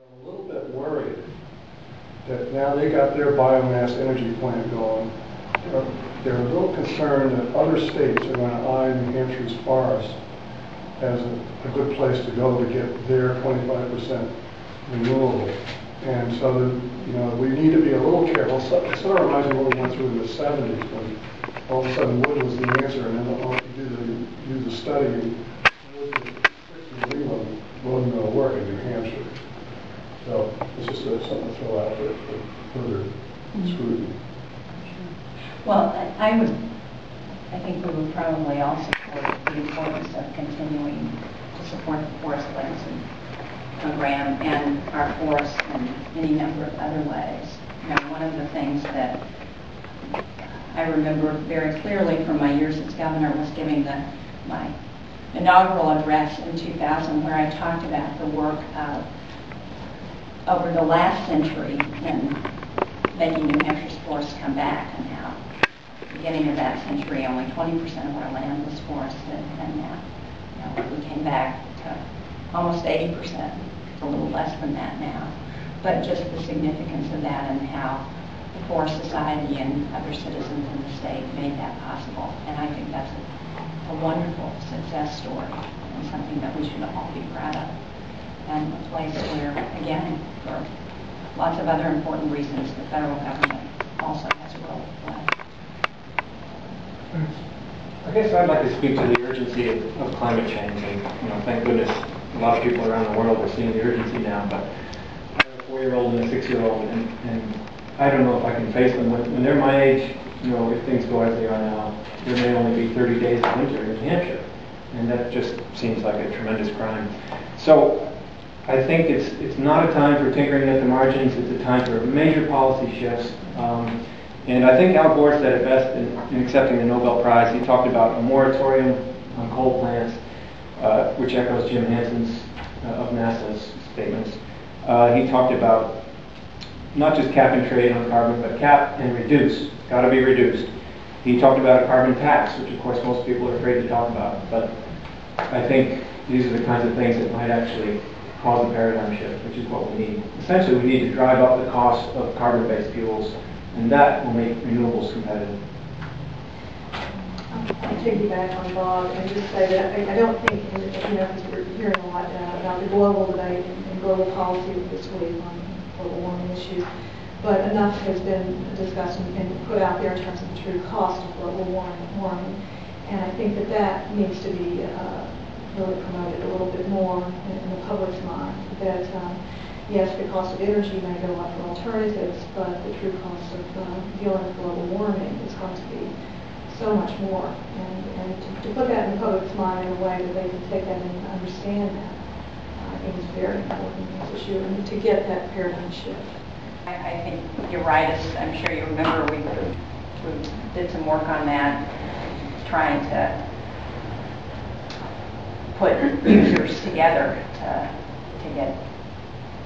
I'm a little bit worried that now they got their biomass energy plant going. They're a little concerned that other states are going to eye New Hampshire's forest as a good place to go to get their 25% renewable. And so, we need to be a little careful. So, it sort of reminds me of what we went through in the 70s when all of a sudden wood was the answer, and then all you do the study, wood wasn't going to work in New Hampshire. So it's just something to throw out there for further scrutiny. Well, I think we would probably all support the importance of continuing to support the forest legacy program and our forests in any number of other ways. One of the things that I remember very clearly from my years as governor was giving my inaugural address in 2000, where I talked about the work of over the last century in making New Hampshire's forests come back, and how at the beginning of that century only 20% of our land was forested, and now we came back to almost 80%, a little less than that now. But just the significance of that and how the Forest Society and other citizens in the state made that possible. And I think that's a wonderful success story and something that we should all be proud of. And a place where, again, for lots of other important reasons, the federal government also has a role to play. I guess I'd like to speak to the urgency of climate change. And, thank goodness a lot of people around the world are seeing the urgency now. But I have a 4-year-old and a 6-year-old, and I don't know if I can face them. When they're my age, if things go as they are now, there may only be 30 days of winter in New Hampshire. And that just seems like a tremendous crime. So I think it's not a time for tinkering at the margins. It's a time for major policy shifts. And I think Al Gore said it best in accepting the Nobel Prize. He talked about a moratorium on coal plants, which echoes Jim Hansen's of NASA's statements. He talked about not just cap and trade on carbon, but cap and reduce. Got to be reduced. He talked about a carbon tax, which of course most people are afraid to talk about. But I think these are the kinds of things that might actually cause a paradigm shift, which is what we need. Essentially, we need to drive up the cost of carbon-based fuels, and that will make renewables competitive. I'll piggyback on Bob and just say that I don't think, because we're hearing a lot about the global debate and global policy this week on global warming issues, but enough has been discussed and put out there in terms of the true cost of global warming. And I think that needs to be really promoted a little bit more in the public's mind, that yes, the cost of energy may go up for alternatives, but the true cost of dealing with global warming is going to be so much more. And to put that in the public's mind in a way that they can take that in and understand that, I think is very important in this issue, and to get that paradigm shift. I think you're right. As I'm sure you remember, we did some work on that, trying to put users together to get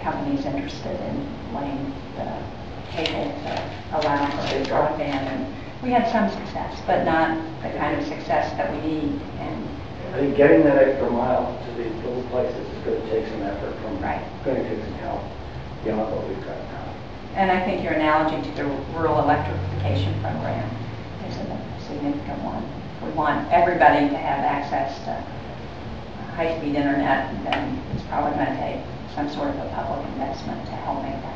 companies interested in laying the cable to allow for broadband. And we had some success, but not the kind of success that we need. And I think getting that extra mile to these little places is going to take some effort from going to take some help beyond what we've got now. And I think your analogy to the rural electrification program is a significant one. We want everybody to have access to high-speed internet, and then it's probably going to take some sort of a public investment to help make that